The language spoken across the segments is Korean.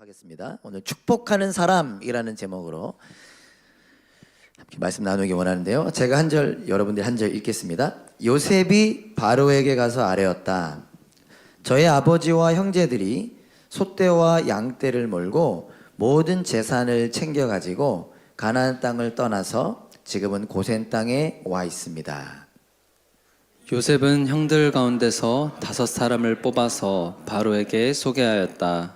하겠습니다. 오늘 축복하는 사람이라는 제목으로 함께 말씀 나누기 원하는데요. 제가 한 절, 여러분들이 한 절 읽겠습니다. 요셉이 바로에게 가서 아뢰었다. 저의 아버지와 형제들이 소떼와 양떼를 몰고 모든 재산을 챙겨가지고 가나안 땅을 떠나서 지금은 고센 땅에 와 있습니다. 요셉은 형들 가운데서 5사람을 뽑아서 바로에게 소개하였다.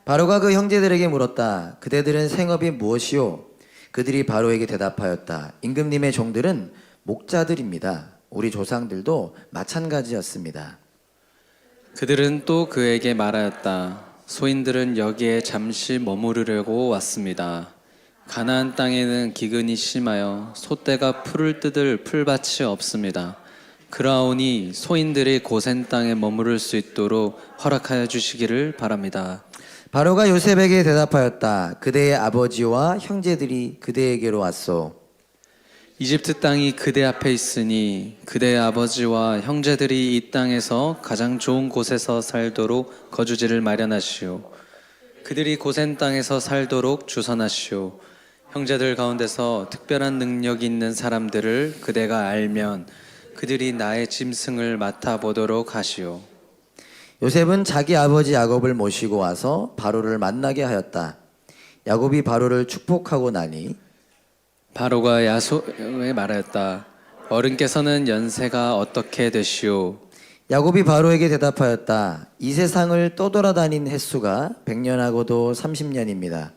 바로가 그 형제들에게 물었다. 그대들은 생업이 무엇이요? 그들이 바로에게 대답하였다. 임금님의 종들은 목자들입니다. 우리 조상들도 마찬가지였습니다. 그들은 또 그에게 말하였다. 소인들은 여기에 잠시 머무르려고 왔습니다. 가나안 땅에는 기근이 심하여 소떼가 풀을 뜯을 풀밭이 없습니다. 그러하오니 소인들이 고센 땅에 머무를 수 있도록 허락하여 주시기를 바랍니다. 바로가 요셉에게 대답하였다. 그대의 아버지와 형제들이 그대에게로 왔소. 이집트 땅이 그대 앞에 있으니 그대의 아버지와 형제들이 이 땅에서 가장 좋은 곳에서 살도록 거주지를 마련하시오. 그들이 고센 땅에서 살도록 주선하시오. 형제들 가운데서 특별한 능력이 있는 사람들을 그대가 알면 그들이 나의 짐승을 맡아보도록 하시오. 요셉은 자기 아버지 야곱을 모시고 와서 바로를 만나게 하였다. 야곱이 바로를 축복하고 나니 바로가 야곱에 말하였다. 어른께서는 연세가 어떻게 되시오? 야곱이 바로에게 대답하였다. 이 세상을 떠돌아다닌 횟수가 100년하고도 30년입니다.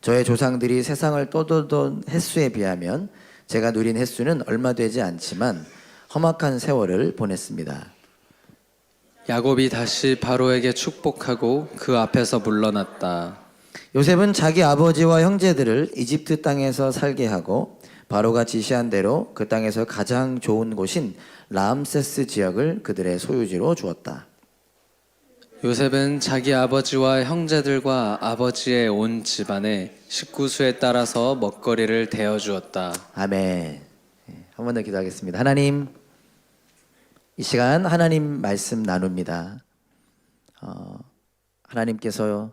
저의 조상들이 세상을 떠돌던 횟수에 비하면 제가 누린 횟수는 얼마 되지 않지만 험악한 세월을 보냈습니다. 야곱이 다시 바로에게 축복하고 그 앞에서 물러났다. 요셉은 자기 아버지와 형제들을 이집트 땅에서 살게 하고 바로가 지시한 대로 그 땅에서 가장 좋은 곳인 라암세스 지역을 그들의 소유지로 주었다. 요셉은 자기 아버지와 형제들과 아버지의 온 집안에 식구수에 따라서 먹거리를 대어 주었다. 아멘. 한 번 더 기도하겠습니다. 하나님, 이 시간 하나님 말씀 나눕니다. 하나님께서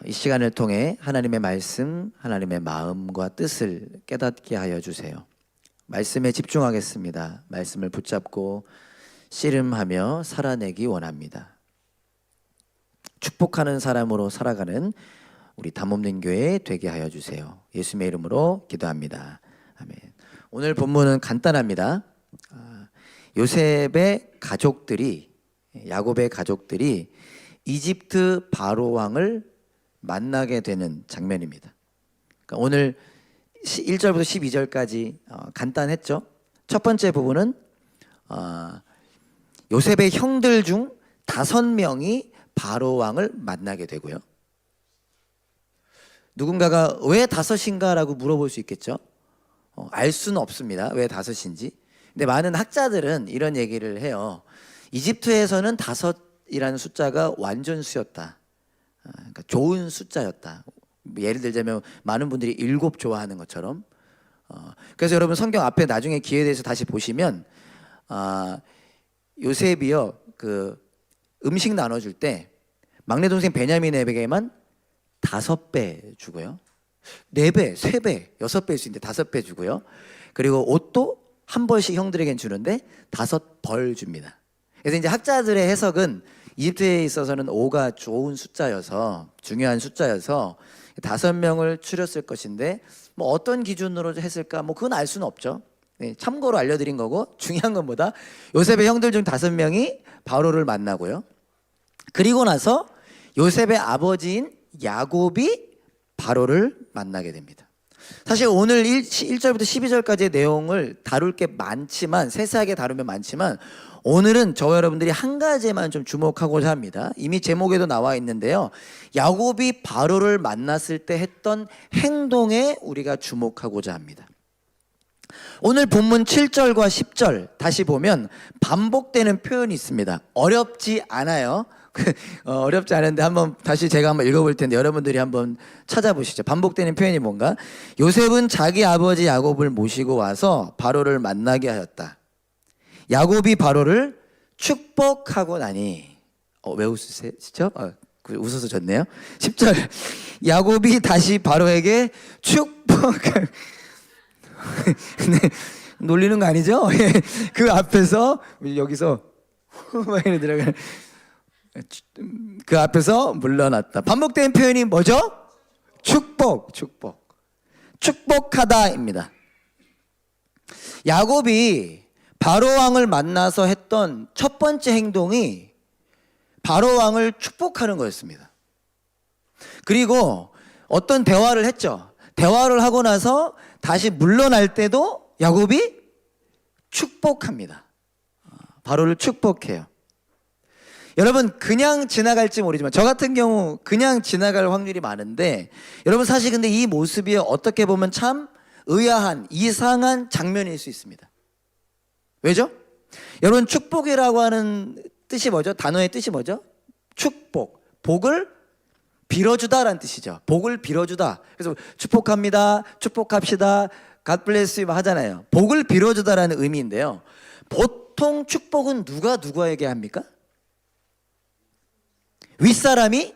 이 시간을 통해 하나님의 말씀, 하나님의 마음과 뜻을 깨닫게 하여 주세요. 말씀에 집중하겠습니다. 말씀을 붙잡고 씨름하며 살아내기 원합니다. 축복하는 사람으로 살아가는 우리 담없는 교회 되게 하여 주세요. 예수님의 이름으로 기도합니다. 아멘. 오늘 본문은 간단합니다. 요셉의 가족들이, 야곱의 가족들이 이집트 바로 왕을 만나게 되는 장면입니다. 그러니까 오늘 1절부터 12절까지 간단했죠. 첫 번째 부분은 요셉의 형들 중 5명이 바로 왕을 만나게 되고요. 누군가가 왜 5인가라고 물어볼 수 있겠죠. 알 수는 없습니다. 왜 5인지. 근데 많은 학자들은 이런 얘기를 해요. 이집트에서는 5이라는 숫자가 완전수였다. 그러니까 좋은 숫자였다. 예를 들자면 많은 분들이 7 좋아하는 것처럼. 그래서 여러분 성경 앞에 나중에 기회에 대해서 다시 보시면 요셉이요 그 음식 나눠줄 때 막내 동생 베냐민에게만 5배 주고요. 4배, 3배, 6배일 수 있는데 5배 주고요. 그리고 옷도 한 벌씩 형들에겐 주는데 5벌 줍니다. 그래서 이제 학자들의 해석은 이집트에 있어서는 5가 좋은 숫자여서 중요한 숫자여서 5명을 추렸을 것인데 뭐 어떤 기준으로 했을까 뭐 그건 알 수는 없죠. 네, 참고로 알려드린 거고 중요한 건 뭐다? 요셉의 형들 중 5명이 바로를 만나고요. 그리고 나서 요셉의 아버지인 야곱이 바로를 만나게 됩니다. 사실 오늘 1절부터 12절까지의 내용을 다룰 게 많지만 세세하게 다루면 많지만 오늘은 저와 여러분들이 한 가지에만 좀 주목하고자 합니다. 이미 제목에도 나와 있는데요. 야곱이 바로를 만났을 때 했던 행동에 우리가 주목하고자 합니다. 오늘 본문 7절과 10절 다시 보면 반복되는 표현이 있습니다. 어렵지 않아요. 어렵지 않은데 제가 한번 읽어볼 텐데 여러분들이 한번 찾아보시죠. 반복되는 표현이 뭔가? 요셉은 자기 아버지 야곱을 모시고 와서 바로를 만나게 하였다. 야곱이 바로를 축복하고 나니 왜 웃으시죠? 웃어서 졌네요. 10절 야곱이 다시 바로에게 축복을 네, 놀리는 거 아니죠? 예, 그 앞에서 여기서 막 이래 들어가 그 앞에서 물러났다. 반복된 표현이 뭐죠? 축복하다입니다. 야곱이 바로 왕을 만나서 했던 첫 번째 행동이 바로 왕을 축복하는 거였습니다. 그리고 어떤 대화를 했죠. 대화를 하고 나서 다시 물러날 때도 야곱이 축복합니다. 바로를 축복해요. 여러분 그냥 지나갈지 모르지만 저 같은 경우 그냥 지나갈 확률이 많은데 여러분 사실 근데 이 모습이 어떻게 보면 참 의아한 이상한 장면일 수 있습니다. 왜죠? 여러분 축복이라고 하는 뜻이 뭐죠? 단어의 뜻이 뭐죠? 축복, 복을 빌어주다라는 뜻이죠. 복을 빌어주다. 그래서 축복합니다, 축복합시다, God bless you 하잖아요. 복을 빌어주다라는 의미인데요. 보통 축복은 누가 누구에게 합니까? 윗사람이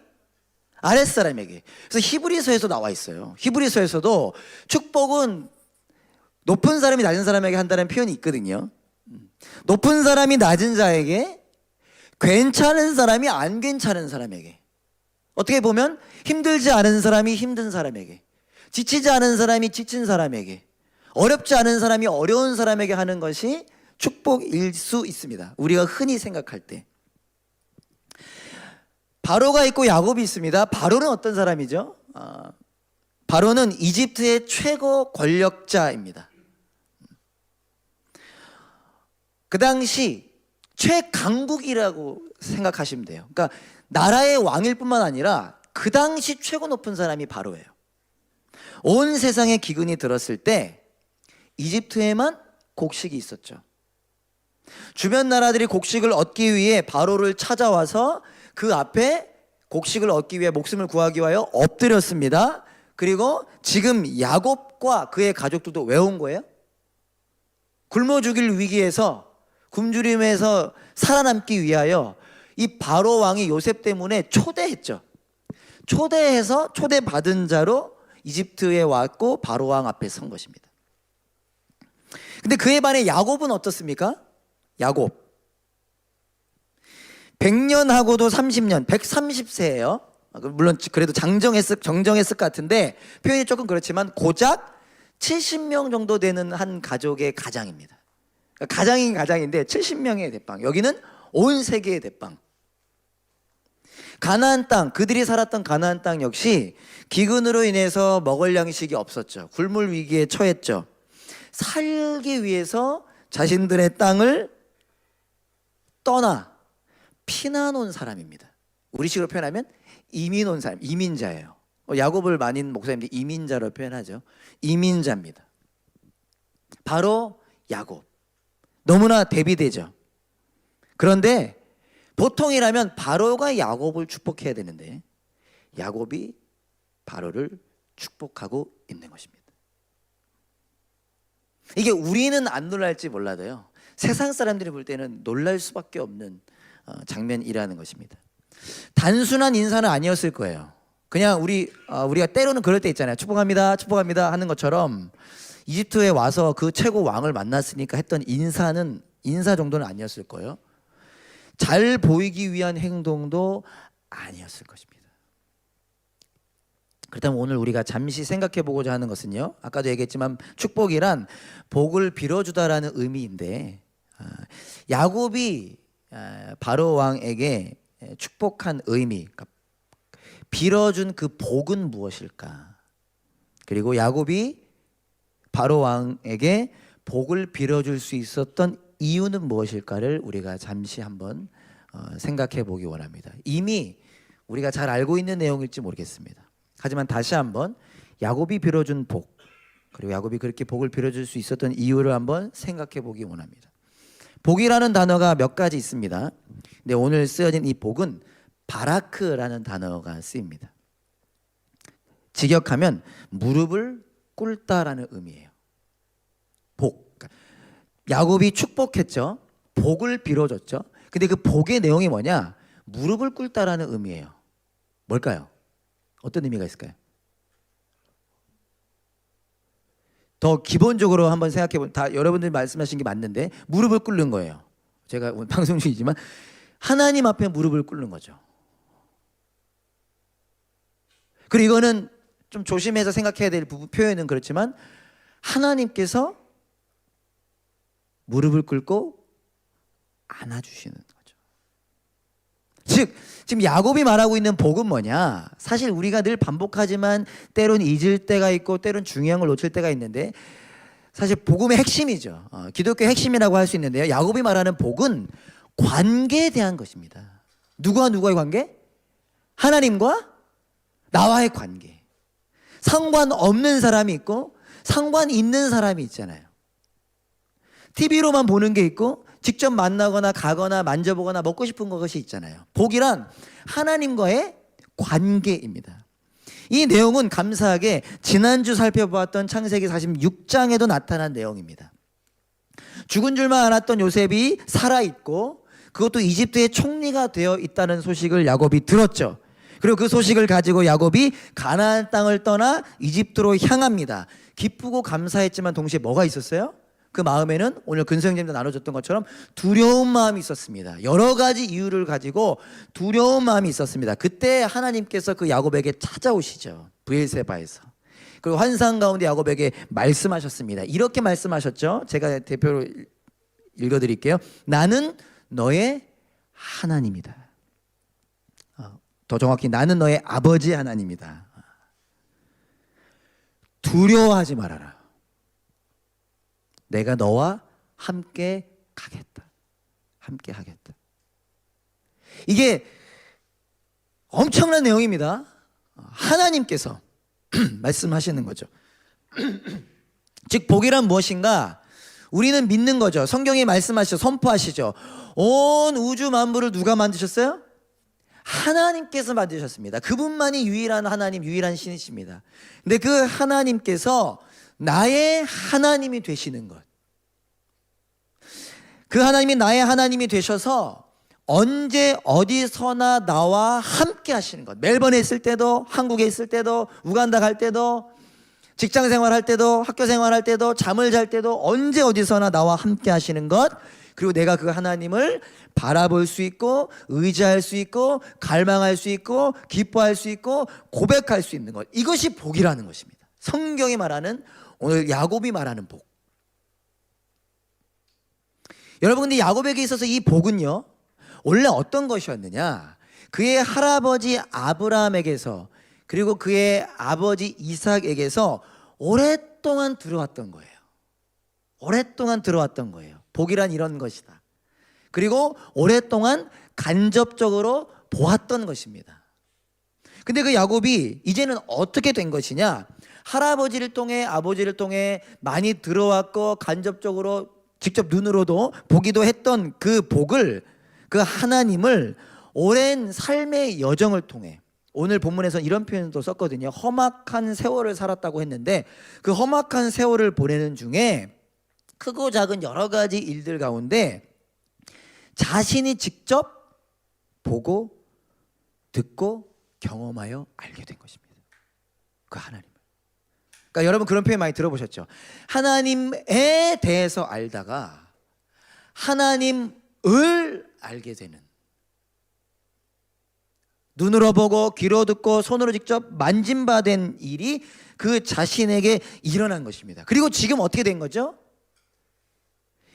아랫사람에게. 그래서 히브리서에서 나와 있어요. 히브리서에서도 축복은 높은 사람이 낮은 사람에게 한다는 표현이 있거든요. 높은 사람이 낮은 자에게, 괜찮은 사람이 안 괜찮은 사람에게, 어떻게 보면 힘들지 않은 사람이 힘든 사람에게, 지치지 않은 사람이 지친 사람에게, 어렵지 않은 사람이 어려운 사람에게 하는 것이 축복일 수 있습니다. 우리가 흔히 생각할 때. 바로가 있고 야곱이 있습니다. 바로는 어떤 사람이죠? 바로는 이집트의 최고 권력자입니다. 그 당시 최강국이라고 생각하시면 돼요. 그러니까 나라의 왕일 뿐만 아니라 그 당시 최고 높은 사람이 바로예요. 온 세상에 기근이 들었을 때 이집트에만 곡식이 있었죠. 주변 나라들이 곡식을 얻기 위해 바로를 찾아와서 그 앞에 곡식을 얻기 위해 목숨을 구하기 위하여 엎드렸습니다. 그리고 지금 야곱과 그의 가족들도 왜 온 거예요? 굶어 죽일 위기에서, 굶주림에서 살아남기 위하여 이 바로 왕이 요셉 때문에 초대했죠. 초대해서 초대받은 자로 이집트에 왔고 바로 왕 앞에 선 것입니다. 근데 그에 반해 야곱은 어떻습니까? 야곱 100년하고도 30년, 130세예요. 물론 그래도 정정했을 것 같은데 표현이 조금 그렇지만 고작 70명 정도 되는 한 가족의 가장입니다. 가장인 가장인데 70명의 대빵. 여기는 온 세계의 대빵. 가나안 땅, 그들이 살았던 가나안 땅 역시 기근으로 인해서 먹을 양식이 없었죠. 굶을 위기에 처했죠. 살기 위해서 자신들의 땅을 떠나 피난 온 사람입니다. 우리식으로 표현하면 이민 온 사람, 이민자예요. 야곱을 많은 목사님들이 이민자로 표현하죠. 이민자입니다. 바로 야곱. 너무나 대비되죠. 그런데 보통이라면 바로가 야곱을 축복해야 되는데 야곱이 바로를 축복하고 있는 것입니다. 이게 우리는 안 놀랄지 몰라도요, 세상 사람들이 볼 때는 놀랄 수밖에 없는 장면이라는 것입니다. 단순한 인사는 아니었을 거예요. 그냥 우리가 때로는 그럴 때 있잖아요. 축복합니다, 축복합니다 하는 것처럼 이집트에 와서 그 최고 왕을 만났으니까 했던 인사 정도는 아니었을 거예요. 잘 보이기 위한 행동도 아니었을 것입니다. 그렇다면 오늘 우리가 잠시 생각해 보고자 하는 것은요, 아까도 얘기했지만 축복이란 복을 빌어주다라는 의미인데, 야곱이 바로 왕에게 축복한 의미, 그러니까 빌어준 그 복은 무엇일까? 그리고 야곱이 바로 왕에게 복을 빌어줄 수 있었던 이유는 무엇일까를 우리가 잠시 한번 생각해 보기 원합니다. 이미 우리가 잘 알고 있는 내용일지 모르겠습니다. 하지만 다시 한번 야곱이 빌어준 복, 그리고 야곱이 그렇게 복을 빌어줄 수 있었던 이유를 한번 생각해 보기 원합니다. 복이라는 단어가 몇 가지 있습니다. 근데 오늘 쓰여진 이 복은 바라크라는 단어가 쓰입니다. 직역하면 무릎을 꿇다라는 의미예요. 복. 야곱이 축복했죠. 복을 빌어줬죠. 근데 그 복의 내용이 뭐냐? 무릎을 꿇다라는 의미예요. 뭘까요? 어떤 의미가 있을까요? 더 기본적으로 한번 생각해 보면 다 여러분들이 말씀하신 게 맞는데 무릎을 꿇는 거예요. 제가 오늘 방송 중이지만 하나님 앞에 무릎을 꿇는 거죠. 그리고 이거는 좀 조심해서 생각해야 될 부분, 표현은 그렇지만 하나님께서 무릎을 꿇고 안아주시는 거죠. 즉 지금 야곱이 말하고 있는 복은 뭐냐? 사실 우리가 늘 반복하지만 때론 잊을 때가 있고 때론 중요한 걸 놓칠 때가 있는데 사실 복음의 핵심이죠. 기독교의 핵심이라고 할 수 있는데요. 야곱이 말하는 복은 관계에 대한 것입니다. 누구와 누구의 관계? 하나님과 나와의 관계. 상관없는 사람이 있고 상관 있는 사람이 있잖아요. TV로만 보는 게 있고 직접 만나거나 가거나 만져보거나 먹고 싶은 것이 있잖아요. 복이란 하나님과의 관계입니다. 이 내용은 감사하게 지난주 살펴보았던 창세기 46장에도 나타난 내용입니다. 죽은 줄만 알았던 요셉이 살아있고 그것도 이집트의 총리가 되어 있다는 소식을 야곱이 들었죠. 그리고 그 소식을 가지고 야곱이 가나안 땅을 떠나 이집트로 향합니다. 기쁘고 감사했지만 동시에 뭐가 있었어요? 그 마음에는 오늘 근성님도 나눠줬던 것처럼 두려운 마음이 있었습니다. 여러 가지 이유를 가지고 두려운 마음이 있었습니다. 그때 하나님께서 그 야곱에게 찾아오시죠. 브엘세바에서. 그리고 환상 가운데 야곱에게 말씀하셨습니다. 이렇게 말씀하셨죠. 제가 대표로 읽어드릴게요. 나는 너의 하나님이다. 더 정확히 나는 너의 아버지 하나님이다. 두려워하지 말아라. 내가 너와 함께 가겠다. 함께 하겠다. 이게 엄청난 내용입니다. 하나님께서 말씀하시는 거죠. 즉 복이란 무엇인가? 우리는 믿는 거죠. 성경이 말씀하시죠. 선포하시죠. 온 우주 만물을 누가 만드셨어요? 하나님께서 만드셨습니다. 그분만이 유일한 하나님, 유일한 신이십니다. 근데 그 하나님께서 나의 하나님이 되시는 것. 그 하나님이 나의 하나님이 되셔서 언제 어디서나 나와 함께 하시는 것. 멜번에 있을 때도, 한국에 있을 때도, 우간다 갈 때도, 직장 생활할 때도, 학교 생활할 때도, 잠을 잘 때도 언제 어디서나 나와 함께 하시는 것. 그리고 내가 그 하나님을 바라볼 수 있고 의지할 수 있고 갈망할 수 있고 기뻐할 수 있고 고백할 수 있는 것. 이것이 복이라는 것입니다. 성경이 말하는, 오늘 야곱이 말하는 복. 여러분, 근데 야곱에게 있어서 이 복은요, 원래 어떤 것이었느냐? 그의 할아버지 아브라함에게서 그리고 그의 아버지 이삭에게서 오랫동안 들어왔던 거예요. 오랫동안 들어왔던 거예요. 복이란 이런 것이다. 그리고 오랫동안 간접적으로 보았던 것입니다. 근데 그 야곱이 이제는 어떻게 된 것이냐? 할아버지를 통해 아버지를 통해 많이 들어왔고 간접적으로 직접 눈으로도 보기도 했던 그 복을, 그 하나님을 오랜 삶의 여정을 통해, 오늘 본문에서 이런 표현도 썼거든요. 험악한 세월을 살았다고 했는데 그 험악한 세월을 보내는 중에 크고 작은 여러 가지 일들 가운데 자신이 직접 보고 듣고 경험하여 알게 된 것입니다. 그 하나님을. 그러니까 여러분 그런 표현 많이 들어보셨죠? 하나님에 대해서 알다가 하나님을 알게 되는, 눈으로 보고 귀로 듣고 손으로 직접 만짐받은 일이 그 자신에게 일어난 것입니다. 그리고 지금 어떻게 된 거죠?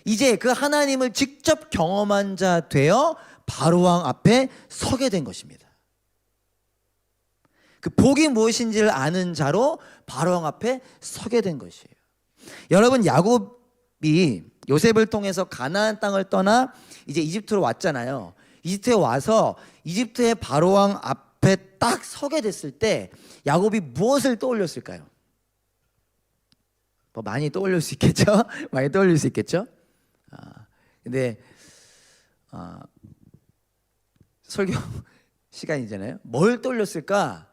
이제 그 하나님을 직접 경험한 자 되어 바로왕 앞에 서게 된 것입니다. 그 복이 무엇인지를 아는 자로 바로왕 앞에 서게 된 것이에요. 여러분, 야곱이 요셉을 통해서 가나안 땅을 떠나 이제 이집트로 왔잖아요. 이집트에 와서 이집트의 바로왕 앞에 딱 서게 됐을 때 야곱이 무엇을 떠올렸을까요? 뭐 많이 떠올릴 수 있겠죠? 많이 떠올릴 수 있겠죠? 근데 설교 시간이잖아요. 뭘 떠올렸을까?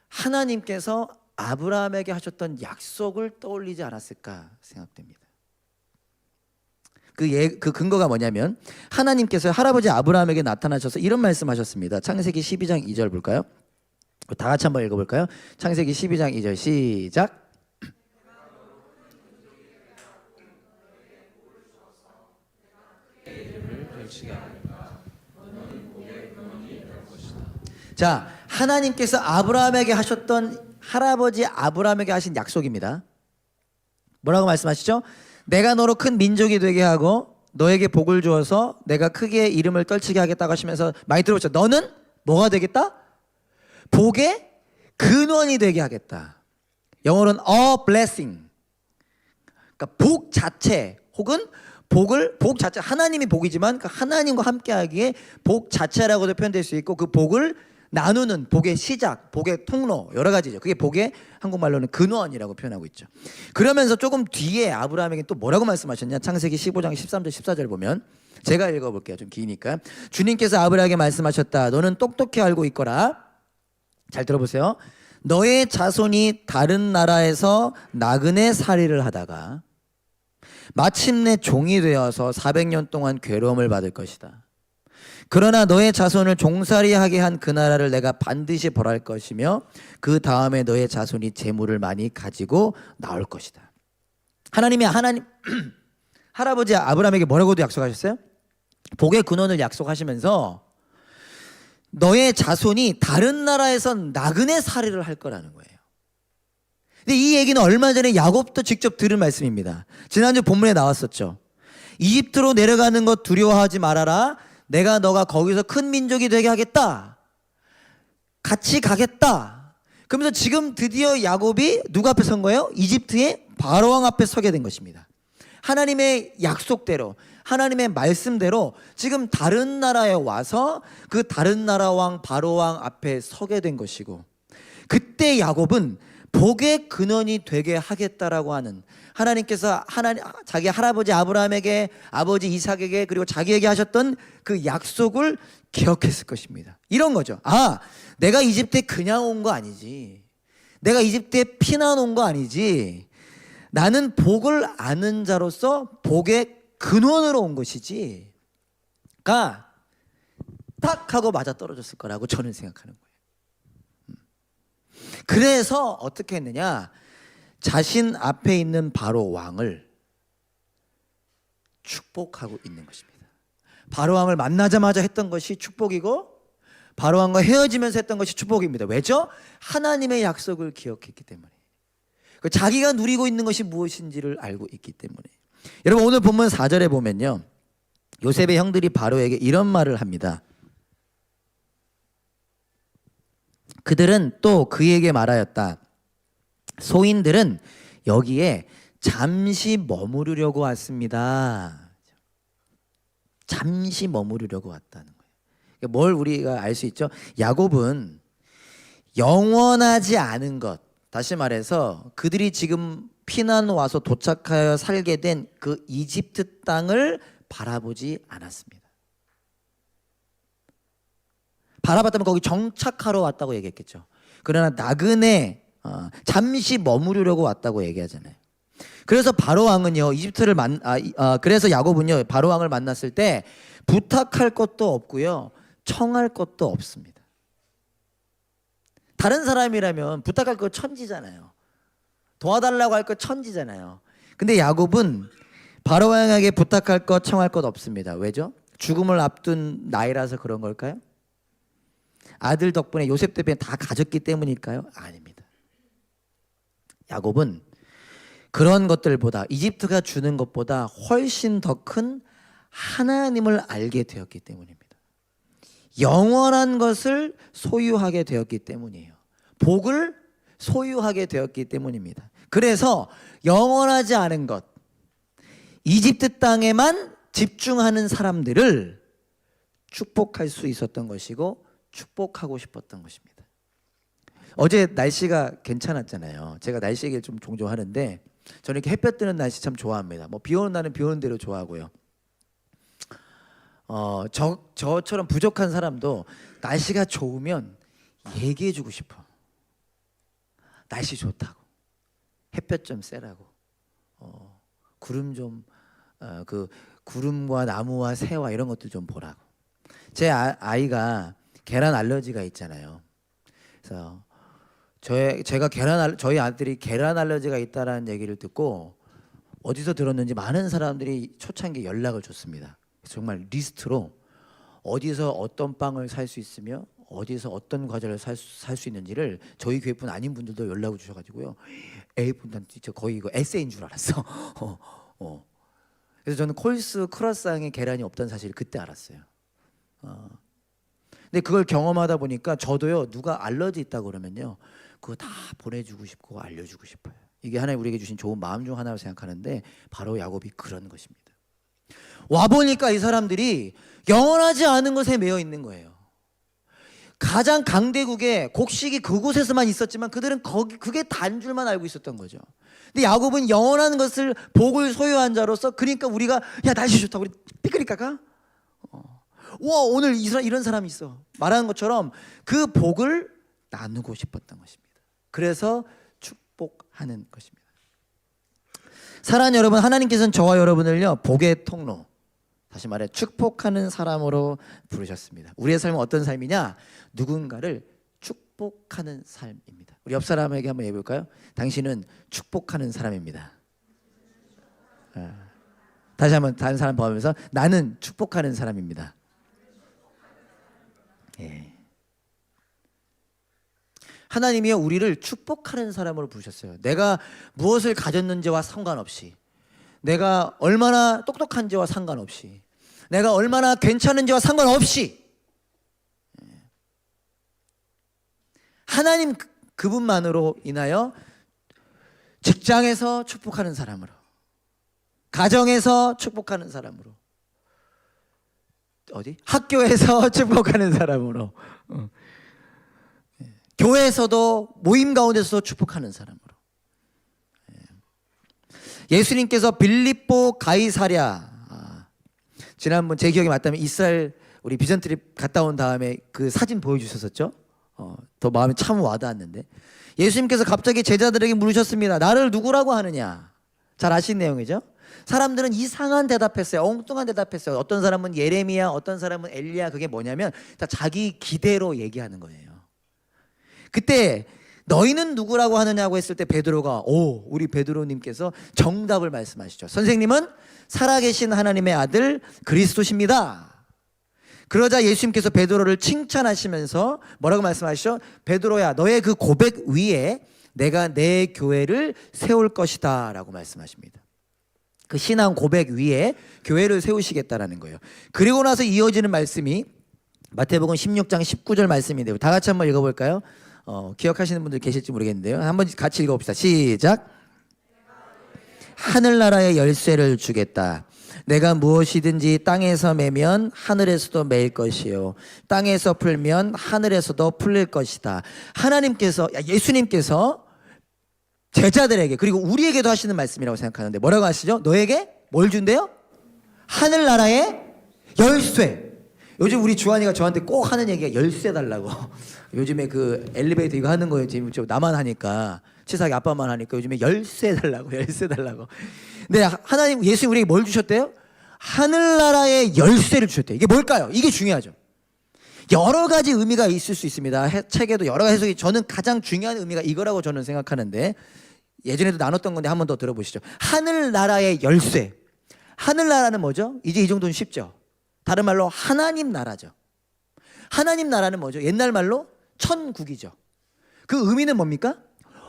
하나님께서 아브라함에게 하셨던 약속을 떠올리지 않았을까 생각됩니다. 그 근거가 뭐냐면 하나님께서 할아버지 아브라함에게 나타나셔서 이런 말씀하셨습니다. 창세기 12장 2절 볼까요? 다 같이 한번 읽어볼까요? 창세기 12장 2절 시작. 자, 하나님께서 아브라함에게 하셨던 할아버지 아브라함에게 하신 약속입니다. 뭐라고 말씀하시죠? 내가 너로 큰 민족이 되게 하고 너에게 복을 주어서 내가 크게 이름을 떨치게 하겠다고 하시면서 많이 들어보죠. 너는 뭐가 되겠다? 복의 근원이 되게 하겠다. 영어로는 a blessing. 그러니까 복 자체 혹은 복 자체, 하나님이 복이지만 그 하나님과 함께하기에 복 자체라고도 표현될 수 있고 그 복을 나누는 복의 시작, 복의 통로 여러 가지죠. 그게 복의 한국말로는 근원이라고 표현하고 있죠. 그러면서 조금 뒤에 아브라함에게 또 뭐라고 말씀하셨냐? 창세기 15장 13절 14절 보면 제가 읽어볼게요. 좀 기니까. 주님께서 아브라함에게 말씀하셨다. 너는 똑똑히 알고 있거라. 잘 들어보세요. 너의 자손이 다른 나라에서 나그네 살이를 하다가 마침내 종이 되어서 400년 동안 괴로움을 받을 것이다. 그러나 너의 자손을 종살이하게 한 그 나라를 내가 반드시 벌할 것이며 그 다음에 너의 자손이 재물을 많이 가지고 나올 것이다. 하나님 할아버지 아브라함에게 뭐라고도 약속하셨어요? 복의 근원을 약속하시면서 너의 자손이 다른 나라에서 나그네 살이를 할 거라는 거예요. 근데 이 얘기는 얼마 전에 야곱도 직접 들은 말씀입니다. 지난주 본문에 나왔었죠. 이집트로 내려가는 것 두려워하지 말아라. 내가 너가 거기서 큰 민족이 되게 하겠다. 같이 가겠다. 그러면서 지금 드디어 야곱이 누구 앞에 선 거예요? 이집트의 바로왕 앞에 서게 된 것입니다. 하나님의 약속대로 하나님의 말씀대로 지금 다른 나라에 와서 그 다른 나라 왕 바로왕 앞에 서게 된 것이고 그때 야곱은 복의 근원이 되게 하겠다라고 하는 하나님께서 자기 할아버지 아브라함에게 아버지 이삭에게 그리고 자기에게 하셨던 그 약속을 기억했을 것입니다. 이런 거죠. 아, 내가 이집트에 그냥 온 거 아니지. 내가 이집트에 피난 온 거 아니지. 나는 복을 아는 자로서 복의 근원으로 온 것이지. 가 딱 하고 맞아 떨어졌을 거라고 저는 생각하는 거예요. 그래서 어떻게 했느냐? 자신 앞에 있는 바로 왕을 축복하고 있는 것입니다. 바로 왕을 만나자마자 했던 것이 축복이고 바로 왕과 헤어지면서 했던 것이 축복입니다. 왜죠? 하나님의 약속을 기억했기 때문에. 자기가 누리고 있는 것이 무엇인지를 알고 있기 때문에. 여러분 오늘 본문 4절에 보면요. 요셉의 형들이 바로에게 이런 말을 합니다. 그들은 또 그에게 말하였다. 소인들은 여기에 잠시 머무르려고 왔습니다. 잠시 머무르려고 왔다는 거예요. 뭘 우리가 알 수 있죠? 야곱은 영원하지 않은 것, 다시 말해서 그들이 지금 피난 와서 도착하여 살게 된 그 이집트 땅을 바라보지 않았습니다. 바라봤다면 거기 정착하러 왔다고 얘기했겠죠. 그러나 나그네 잠시 머무르려고 왔다고 얘기하잖아요. 그래서 바로 왕은요 이집트를 그래서 야곱은요 바로 왕을 만났을 때 부탁할 것도 없고요 청할 것도 없습니다. 다른 사람이라면 부탁할 거 천지잖아요. 도와달라고 할 거 천지잖아요. 근데 야곱은 바로 왕에게 부탁할 것 청할 것 없습니다. 왜죠? 죽음을 앞둔 나이라서 그런 걸까요? 아들 덕분에 요셉 덕분에 다 가졌기 때문일까요? 아닙니다. 야곱은 그런 것들보다 이집트가 주는 것보다 훨씬 더 큰 하나님을 알게 되었기 때문입니다. 영원한 것을 소유하게 되었기 때문이에요. 복을 소유하게 되었기 때문입니다. 그래서 영원하지 않은 것, 이집트 땅에만 집중하는 사람들을 축복할 수 있었던 것이고 축복하고 싶었던 것입니다. 어제 날씨가 괜찮았잖아요. 제가 날씨 얘기를 좀 종종 하는데 저는 이렇게 햇볕 뜨는 날씨 참 좋아합니다. 뭐 비 오는 날은 비 오는 대로 좋아하고요. 저처럼 부족한 사람도 날씨가 좋으면 얘기해주고 싶어. 날씨 좋다고, 햇볕 좀 쐬라고, 구름 좀 구름과 나무와 새와 이런 것도 좀 보라고. 제 아이가 계란 알러지가 있잖아요. 그래서 저희 아들이 계란 알러지가 있다라는 얘기를 듣고 어디서 들었는지 많은 사람들이 초창기에 연락을 줬습니다. 정말 리스트로 어디서 어떤 빵을 살 수 있으며 어디서 어떤 과자를 살 수 있는지를 저희 교회뿐 아닌 분들도 연락을 주셔가지고요. 에이분단 진짜 거의 이거 에세이인 줄 알았어. 그래서 저는 콜스 크로상에 계란이 없다는 사실을 그때 알았어요. 근데 그걸 경험하다 보니까 저도요, 누가 알러지 있다고 그러면요, 그거 다 보내주고 싶고 알려주고 싶어요. 이게 하나님 우리에게 주신 좋은 마음 중 하나로 생각하는데 바로 야곱이 그런 것입니다. 와 보니까 이 사람들이 영원하지 않은 것에 매여 있는 거예요. 가장 강대국의 곡식이 그곳에서만 있었지만 그들은 그게 단줄만 알고 있었던 거죠. 근데 야곱은 영원한 것을 복을 소유한 자로서, 그러니까 우리가 야 날씨 좋다 우리 피크닉 갈까? 와 오늘 이런 사람이 있어 말하는 것처럼 그 복을 나누고 싶었던 것입니다. 그래서 축복하는 것입니다. 사랑하는 여러분, 하나님께서는 저와 여러분을요 복의 통로, 다시 말해 축복하는 사람으로 부르셨습니다. 우리의 삶은 어떤 삶이냐? 누군가를 축복하는 삶입니다. 우리 옆 사람에게 한번 해볼까요? 당신은 축복하는 사람입니다. 다시 한번 다른 사람 보면서 나는 축복하는 사람입니다. 예. 하나님이요 우리를 축복하는 사람으로 부르셨어요. 내가 무엇을 가졌는지와 상관없이, 내가 얼마나 똑똑한지와 상관없이, 내가 얼마나 괜찮은지와 상관없이 하나님 그분만으로 인하여 직장에서 축복하는 사람으로, 가정에서 축복하는 사람으로, 어디? 학교에서 축복하는 사람으로, 교회에서도 모임 가운데서도 축복하는 사람으로. 예수님께서 빌립보 가이사랴, 지난번 제 기억이 맞다면 이스라엘 우리 비전 트립 갔다 온 다음에 그 사진 보여주셨었죠? 더 마음에 참 와닿았는데, 예수님께서 갑자기 제자들에게 물으셨습니다. 나를 누구라고 하느냐? 잘 아시는 내용이죠? 사람들은 이상한 대답했어요. 엉뚱한 대답했어요. 어떤 사람은 예레미야, 어떤 사람은 엘리야. 그게 뭐냐면 다 자기 기대로 얘기하는 거예요. 그때 너희는 누구라고 하느냐고 했을 때 베드로가 우리 베드로님께서 정답을 말씀하시죠. 선생님은 살아계신 하나님의 아들 그리스도십니다. 그러자 예수님께서 베드로를 칭찬하시면서 뭐라고 말씀하시죠? 베드로야, 너의 그 고백 위에 내가 내 교회를 세울 것이다 라고 말씀하십니다. 그 신앙 고백 위에 교회를 세우시겠다라는 거예요. 그리고 나서 이어지는 말씀이 마태복음 16장 19절 말씀인데요. 다 같이 한번 읽어볼까요? 기억하시는 분들 계실지 모르겠는데요. 한번 같이 읽어봅시다. 시작. 하늘나라의 열쇠를 주겠다. 내가 무엇이든지 땅에서 매면 하늘에서도 매일 것이요, 땅에서 풀면 하늘에서도 풀릴 것이다. 하나님께서, 예수님께서 제자들에게, 그리고 우리에게도 하시는 말씀이라고 생각하는데 뭐라고 하시죠? 너에게 뭘 준대요? 하늘나라의 열쇠. 요즘 우리 주한이가 저한테 꼭 하는 얘기가 열쇠 달라고. 요즘에 그 엘리베이터 이거 하는 거예요. 지금 나만 하니까, 치사하게 아빠만 하니까 요즘에 열쇠 달라고, 열쇠 달라고. 근데 하나님, 예수님 우리에게 뭘 주셨대요? 하늘나라의 열쇠를 주셨대요. 이게 뭘까요? 이게 중요하죠. 여러 가지 의미가 있을 수 있습니다. 책에도 여러 가지 해석이, 저는 가장 중요한 의미가 이거라고 저는 생각하는데, 예전에도 나눴던 건데 한 번 더 들어보시죠. 하늘나라의 열쇠. 하늘나라는 뭐죠? 이제 이 정도는 쉽죠. 다른 말로 하나님 나라죠. 하나님 나라는 뭐죠? 옛날 말로 천국이죠. 그 의미는 뭡니까?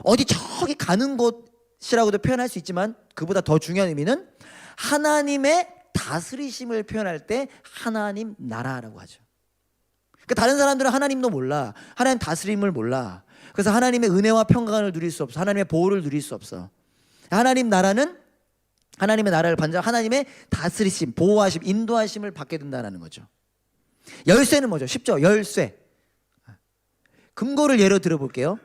어디 저기 가는 곳이라고도 표현할 수 있지만, 그보다 더 중요한 의미는 하나님의 다스리심을 표현할 때 하나님 나라라고 하죠. 그러니까 다른 사람들은 하나님도 몰라, 하나님 다스림을 몰라. 그래서 하나님의 은혜와 평강을 누릴 수 없어, 하나님의 보호를 누릴 수 없어. 하나님 나라는 하나님의 나라를 반자 하나님의 다스리심, 보호하심, 인도하심을 받게 된다는 거죠. 열쇠는 뭐죠? 쉽죠? 열쇠. 금고를 예로 들어볼게요.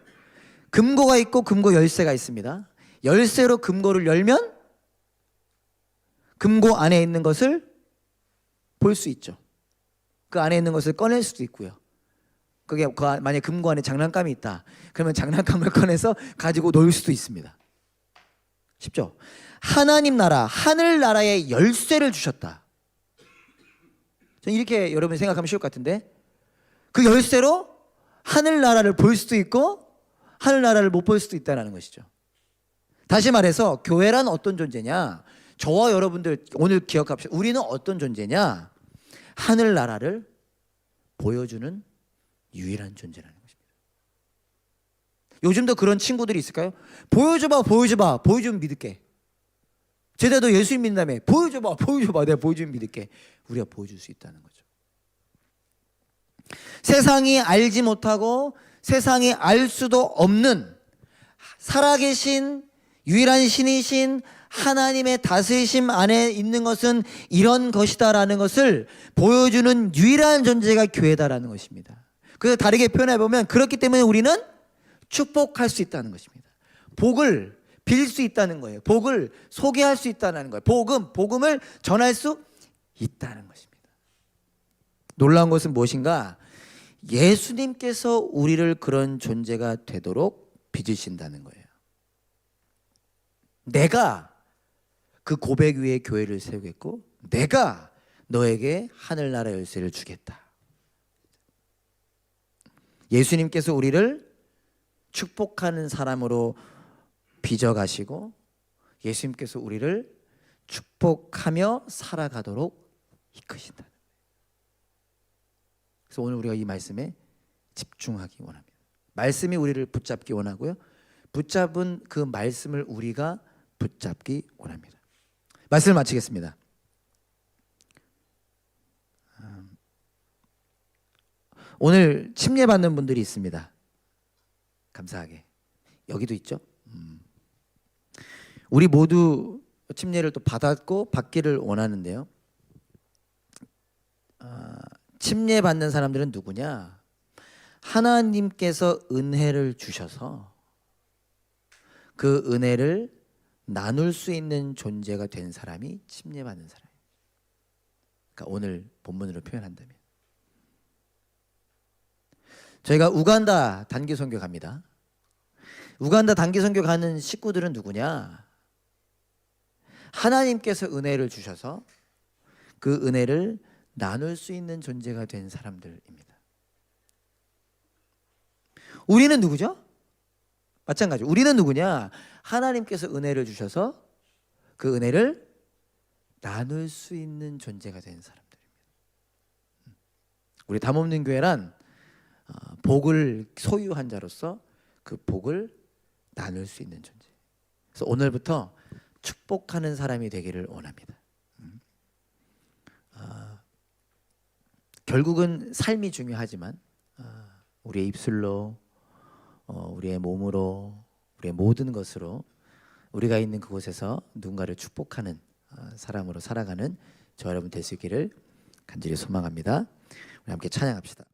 금고가 있고 금고 열쇠가 있습니다. 열쇠로 금고를 열면 금고 안에 있는 것을 볼 수 있죠. 그 안에 있는 것을 꺼낼 수도 있고요. 그게 만약에 금고 안에 장난감이 있다, 그러면 장난감을 꺼내서 가지고 놀 수도 있습니다. 쉽죠? 하나님 나라, 하늘 나라의 열쇠를 주셨다. 저는 이렇게 여러분이 생각하면 쉬울 것 같은데, 그 열쇠로 하늘 나라를 볼 수도 있고 하늘 나라를 못 볼 수도 있다는 것이죠. 다시 말해서 교회란 어떤 존재냐? 저와 여러분들 오늘 기억합시다. 우리는 어떤 존재냐? 하늘 나라를 보여주는 유일한 존재라는 것입니다. 요즘도 그런 친구들이 있을까요? 보여줘봐, 보여줘봐, 보여주면 믿을게. 제대로 예수님 믿는다며 보여줘봐, 보여줘봐, 내가 보여주면 믿을게. 우리가 보여줄 수 있다는 거죠. 세상이 알지 못하고 세상이 알 수도 없는 살아계신 유일한 신이신 하나님의 다스리심 안에 있는 것은 이런 것이다라는 것을 보여주는 유일한 존재가 교회다라는 것입니다. 그래서 다르게 표현해 보면 그렇기 때문에 우리는 축복할 수 있다는 것입니다. 복을 빌 수 있다는 거예요. 복을 소개할 수 있다는 거예요. 복음을 전할 수 있다는 것입니다. 놀라운 것은 무엇인가? 예수님께서 우리를 그런 존재가 되도록 빚으신다는 거예요. 내가 그 고백 위에 교회를 세우겠고 내가 너에게 하늘나라 열쇠를 주겠다. 예수님께서 우리를 축복하는 사람으로 빚어가시고 예수님께서 우리를 축복하며 살아가도록 이끄신다. 그래서 오늘 우리가 이 말씀에 집중하기 원합니다. 말씀이 우리를 붙잡기 원하고요. 붙잡은 그 말씀을 우리가 붙잡기 원합니다. 말씀을 마치겠습니다. 오늘 침례받는 분들이 있습니다. 감사하게 여기도 있죠. 우리 모두 침례를 또 받았고 받기를 원하는데요. 침례 받는 사람들은 누구냐? 하나님께서 은혜를 주셔서 그 은혜를 나눌 수 있는 존재가 된 사람이 침례 받는 사람이에요. 그러니까 오늘 본문으로 표현한다면 저희가 우간다 단기 선교 갑니다. 우간다 단기 선교 가는 식구들은 누구냐? 하나님께서 은혜를 주셔서 그 은혜를 나눌 수 있는 존재가 된 사람들입니다. 우리는 누구죠? 마찬가지. 우리는 누구냐? 하나님께서 은혜를 주셔서 그 은혜를 나눌 수 있는 존재가 된 사람들입니다. 우리 담없는 교회란 복을 소유한 자로서 그 복을 나눌 수 있는 존재. 그래서 오늘부터 축복하는 사람이 되기를 원합니다. 결국은 삶이 중요하지만 우리의 입술로 우리의 몸으로 우리의 모든 것으로 우리가 있는 그곳에서 누군가를 축복하는 사람으로 살아가는 저 여러분 될 수 있기를 간절히 소망합니다. 우리 함께 찬양합시다.